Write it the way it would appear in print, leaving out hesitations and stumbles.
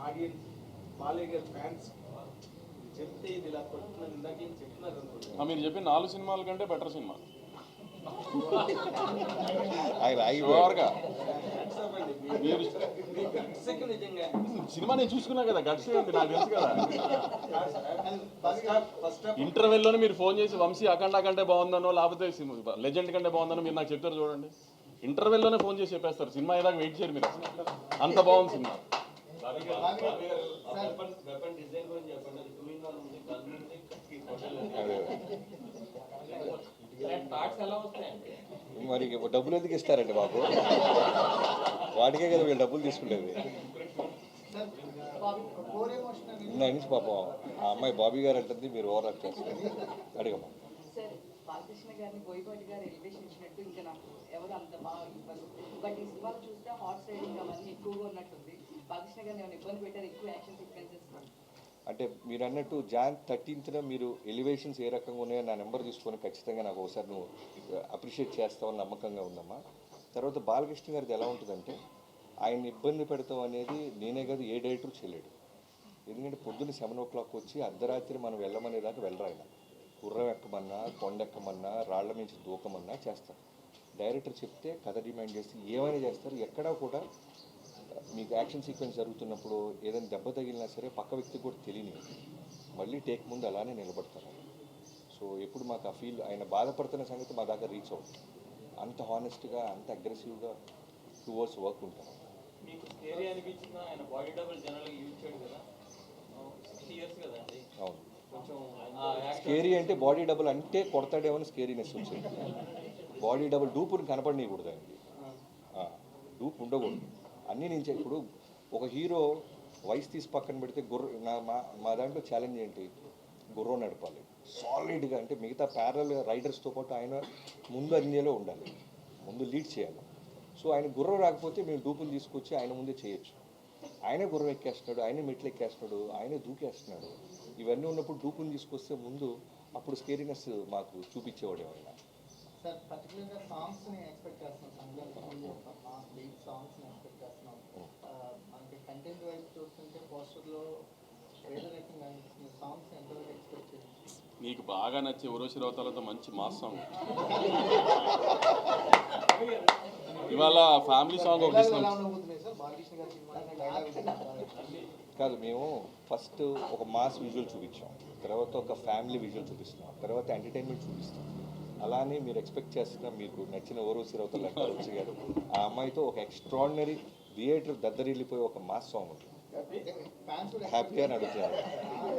Audience Balayya గారి fans చెప్తే ఇది ఇలా కొడుతున్నారు ఇందాక ఏం చెప్తున్నారు అనుకుంటున్నారు. మీరు చెప్పిన 4 సినిమాల కంటే బెటర్ సినిమా. సినిమా నేను చూసుకున్నా కదా, గట్స్ నాకు తెలుసు కదా. ఇంటర్వెల్లోనే మీరు ఫోన్ చేసి వంశీ అఖండ కంటే బాగుందనో లేకపోతే లెజెండ్ కంటే బాగుందనో మీరు నాకు చెప్తారు చూడండి. ఇంటర్వెల్లోనే ఫోన్ చేసి చెప్పేస్తారు, సినిమా ఏదాకా వెయిట్ చేయరు మీరు, అంత బాగుంది సినిమా. మరి డబ్బులు ఎందుకు ఇస్తారండి బాబు, వాటికే కదా వీళ్ళు డబ్బులు తీసుకుంటేది. ఇందా నుంచి పాపం ఆ అమ్మాయి బాబీ గారు అంటుంది, మీరు ఓవర్ యాక్ట్ చేస్తారు. అడిగమ్మా. బాలకృష్ణ గారిని బోయపాటి గారు ఎలివేషన్ ఇచ్చినట్టు ఇంకా నాకు ఎవరు అంత బాగా ఇవ్వరు. బట్ ఈ సినిమాలో చూస్తే హార్స్ రైడింగ్ అవన్నీ ఎక్కువగా ఉన్నట్టుంది. బాలకృష్ణ గారిని ఏమైనా ఇబ్బంది పెట్టారు, ఎక్కువ యాక్షన్ సీక్వెన్సెస్? అంటే మీరు అన్నట్టు జాన్ 13th మీరు ఎలివేషన్స్ ఏ రకంగా ఉన్నాయో నా నెంబర్ తీసుకొని ఖచ్చితంగా నాకు ఒకసారి నువ్వు అప్రిషియేట్ చేస్తావని నమ్మకంగా ఉందమ్మా. తర్వాత బాలకృష్ణ గారిది ఎలా ఉంటుందంటే, ఆయన ఇబ్బంది పెడతాం అనేది నేనే కాదు ఏ డైరెక్టర్ చేయలేడు. ఎందుకంటే పొద్దున్న 7 o'clock వచ్చి అర్ధరాత్రి మనం వెళ్ళమనేదాకా వెళ్ళరు. ఆయన గుర్రం ఎక్కమన్నా, కొండ ఎక్కమన్నా, రాళ్ల నుంచి దూకమన్నా చేస్తారు. డైరెక్టర్ చెప్తే కథ డిమాండ్ చేస్తే ఏమైనా చేస్తారు. ఎక్కడా కూడా మీకు యాక్షన్ సీక్వెన్స్ జరుగుతున్నప్పుడు ఏదైనా దెబ్బ తగిలినా సరే పక్క వ్యక్తికి కూడా తెలియని మళ్ళీ టేక్ ముందు అలానే నిలబడతారు. సో ఎప్పుడు మాకు ఆ ఫీల్, ఆయన బాధపడుతున్న సంగతి మా దాకా రీచ్ అవుతుంది. అంత హానెస్ట్గా, అంత అగ్రెసివ్గా టువర్డ్స్ వర్క్ ఉంటారు. అవును, స్కేరీ అంటే బాడీ డబుల్ అంటే కొడతాడేమని స్కేరీనెస్ వచ్చింది. బాడీ డబుల్ డూపుని కనపడనీయకూడదు ఆయనకి, డూప్ ఉండకూడదు. అన్నీ నేను ఇప్పుడు ఒక హీరో వయసు తీసి పక్కన పెడితే మా దాంట్లో ఛాలెంజ్ ఏంటి, గుర్రం నడపాలి సాలిడ్గా. అంటే మిగతా ప్యారల్ రైడర్స్తో పాటు ఆయన ముందు అంజలో ఉండాలి, ముందు లీడ్ చేయాలి. సో ఆయన గుర్రం రాకపోతే మేము డూపులు తీసుకొచ్చి ఆయన ముందే చేయొచ్చు. ఆయనే గుర్రం ఎక్కేస్తున్నాడు, ఆయనే మెట్లు ఎక్కేస్తున్నాడు, ఆయనే దూకేస్తున్నాడు. ఇవన్నీ ఉన్నప్పుడు డూపుని తీసుకొస్తే ముందు అప్పుడు స్కేరీనెస్ మాకు చూపించేవాడు ఆయన. సార్ పర్టికులర్గా సాంగ్స్ని ఎక్స్పెక్ట్ చేస్తున్నాం, సంక్రాంతి సాంగ్స్ని ఎక్స్పెక్ట్ చేస్తున్నాం. మనకి కంటెంట్ వైపు చూస్తుంటే పోస్టర్లో వేరే రకంగా అనిపిస్తుంది. సాంగ్స్ ఎంతవరకు ఎక్స్పెక్ట్ చేయాలి? మీకు బాగా నచ్చే ఉరోషి రౌతాలతో మంచి మాస్ సాంగ్ ఇవాళ ఫ్యామిలీ సాంగ్ ఒకటి కాదు. మేము ఫస్ట్ ఒక మాస్ విజువల్ చూపించాం, తర్వాత ఒక ఫ్యామిలీ విజువల్ చూపిస్తున్నాం, తర్వాత ఎంటర్టైన్మెంట్ చూపిస్తాం. అలానే మీరు ఎక్స్పెక్ట్ చేస్తున్న మీకు నచ్చిన ఓరోసి రౌతల్ వచ్చి గారు ఆ అమ్మాయితో ఒక ఎక్స్ట్రాడినరీ థియేటర్ దద్దరిల్లిపోయి ఒక మాస్ సాంగ్ ఉంటుంది. హ్యాపీగా నడుపుతున్నారు.